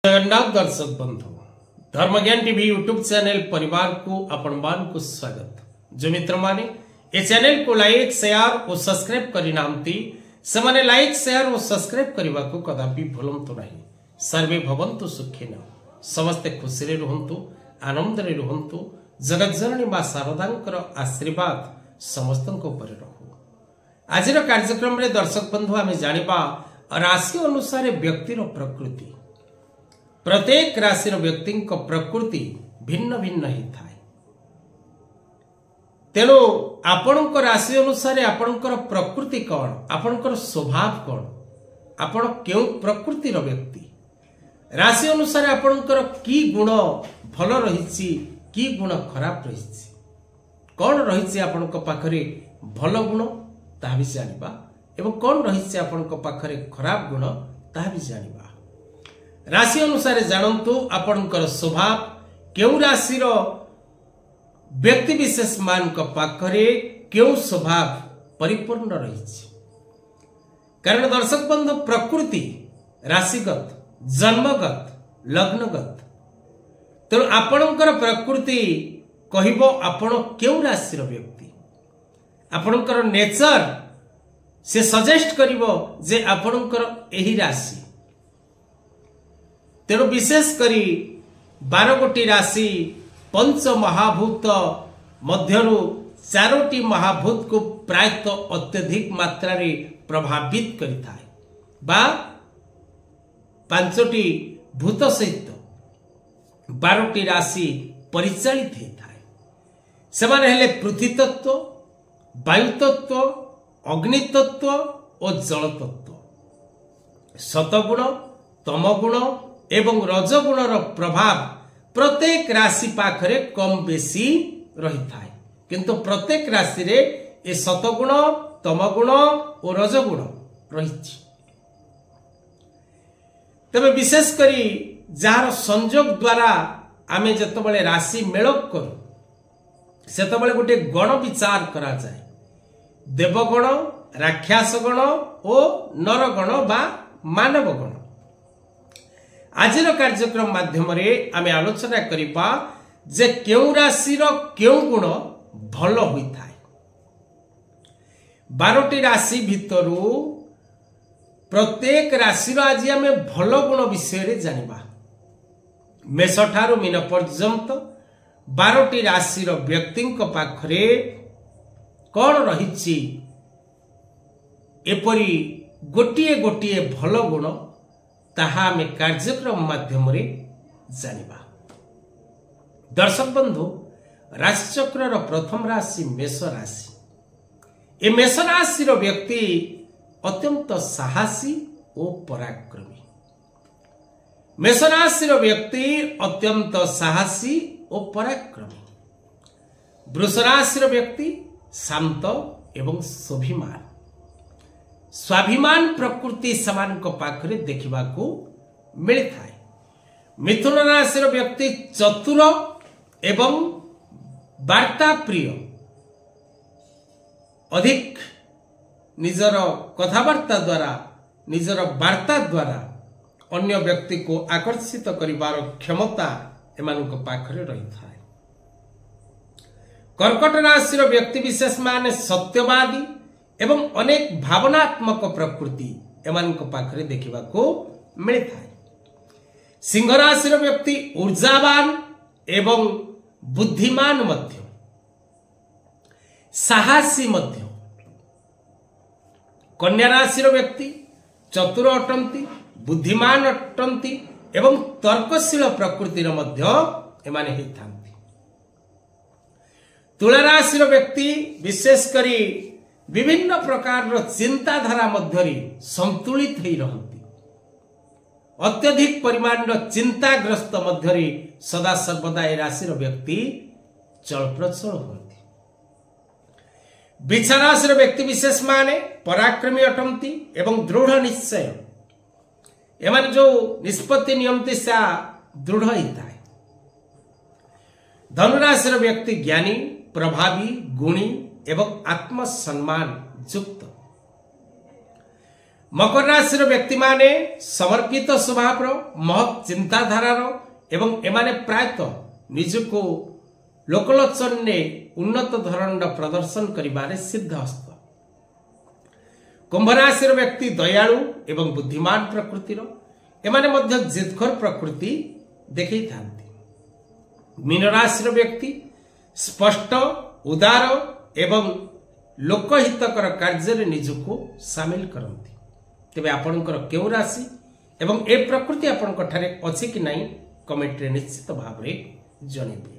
जगन्नाथ दर्शक बंधु धर्मज्ञान TV YouTube channel परिवार को आपण को स्वागत। जो मित्र माने ए चैनल को लाइक शेयर और सब्सक्राइब करि नांती से माने लाइक शेयर और सब्सक्राइब करबा को कदापि भूलंतु नहीं। सर्वे भवन्तु सुखिन, समस्ते खुशी रे रहंतु, आनंद रे रहंतु। जगत जननी मां शारदांकर आशीर्वाद समस्तन को ऊपर रहु। आज कार्यक्रम रे दर्शक बंधु आमे जानिबा राशि अनुसार व्यक्तिर प्रकृति। प्रत्येक राशि व्यक्ति प्रकृति भिन्न भिन्न ही थाए। तेणु आपण राशि अनुसार आपणकर प्रकृति कौन, आपणकर स्वभाव कौन, आपण क्यों प्रकृतिर व्यक्ति, राशि अनुसार आपणकर की गुण भल रही की गुण खराब रही, कौन रही आपणक पाखरे भल गुण ताहा भी जानिबा एवं कौन रही आपणक पाखरे खराब गुण ताहा भी जानिबा। राशि अनुसार जानतु आपणकर स्वभाव क्यों राशि व्यक्ति विशेष मान पाखरे क्यों स्वभाव परिपूर्ण रही। कारण दर्शक बंधु प्रकृति राशिगत जन्मगत लग्नगत, तेणु आपणकर प्रकृति कहब आपण क्यों राशि व्यक्ति, आपणकर नेचर से सजेस्ट करिवो जे आपणकर एही राशि। तेणु विशेष करी 12 गोटी राशि पंच महाभूत मध्यरु 4टी महाभूत को प्रायतः अत्यधिक मात्रा रे प्रभावित करिथाय बा 5टी भूत सहित 12टी राशि परिचालित होता है। सेमाने हेले पृथ्वी तत्व, वायु तत्व, अग्नि तत्व और जल तत्व। सतगुण, तमगुण एवं रजगुणर प्रभाव प्रत्येक राशि पाखरे कम बेसी रही थाए, किंतु प्रत्येक राशि रे ए सतगुण, तमगुण और रजगुण रही। तबे विशेष करी जार संयोग द्वारा आमे जतबले राशि मेलक करू सेतबले गोटे गण विचार करा जाए। देवगण, राक्षस गण और नरगण बा मानव गण। आज कार्यक्रम माध्यम आमे आलोचना करिबा जे केउ राशि केउ गुण भल होई थाए। 12टी राशि भितरु प्रत्येक राशि आज आमे भल गुण विषय रे जानिबा। मेष ठारू मीन पर्यंत 12टी राशि व्यक्ति पाखरे कौन रही एपरी गोटिए गोटिए भल गुण ताहा आमे कार्यक्रम माध्यम जानिबा। दर्शक बंधु, राशि चक्र प्रथम राशि मेष राशि। ए मेष राशि व्यक्ति अत्यंत साहसी और पराक्रमी। मेष राशि व्यक्ति अत्यंत साहसी और पराक्रमी। वृष राशि व्यक्ति शांत एवं स्वाभिमान। स्वाभिमान प्रकृति समान को पाखरे देखा मिलता है। मिथुन राशि व्यक्ति चतुर एवं वार्ता प्रिय, अधिक निजर कथबार्ता द्वारा निजर वार्ता द्वारा अन्य व्यक्ति को आकर्षित करिवार क्षमता एमानक पाखरे रही था। कर्कट राशि व्यक्ति विशेष माने सत्यवादी एवं अनेक भावनात्मक प्रकृति एमानक पाखरे देखा मिलता है। सिंह राशि व्यक्ति ऊर्जावान एवं बुद्धिमान मध्य, साहसी मध्य। कन्या राशि व्यक्ति चतुर अटंती, बुद्धिमान अटंती एवं तर्कशील प्रकृतिर मध्य एमाने ही थांती। तुला राशि व्यक्ति विशेष करी विभिन्न प्रकार चिंताधारा मध्य संतुलित ही रहती। अत्यधिक परिमाण चिंताग्रस्त मध्य सदा सर्वदा ए राशि व्यक्ति चलप्रचल होती। बिछा राशि व्यक्ति विशेष माने पराक्रमी अटंती एवं दृढ़ निश्चय। एमाने जो निष्पत्ति नियमती सा दृढ़ ही थाए। धनुराशि व्यक्ति ज्ञानी, प्रभावी, गुणी एवं आत्मसम्मान युक्त। मकर राशि व्यक्ति माने समर्पित स्वभाव महत् चिंताधारार एवं एमाने प्रायतः निजको लोकलोचन ने उन्नत धरण प्रदर्शन करिबारे सिद्ध हस्त। कुंभ राशि व्यक्ति दयालु एवं बुद्धिमान प्रकृतिर एमाने मध्य जिदखोर प्रकृति देखै थांती। मीन राशि व्यक्ति स्पष्ट उदार एवं लोकहितकर कार्य निजको सामिल करती। तेबे आपणकर केउ राशि एवं ए प्रकृति आपणक ठारे अछि कि नाही कमेंट रे निश्चित भाव रे जणेबे।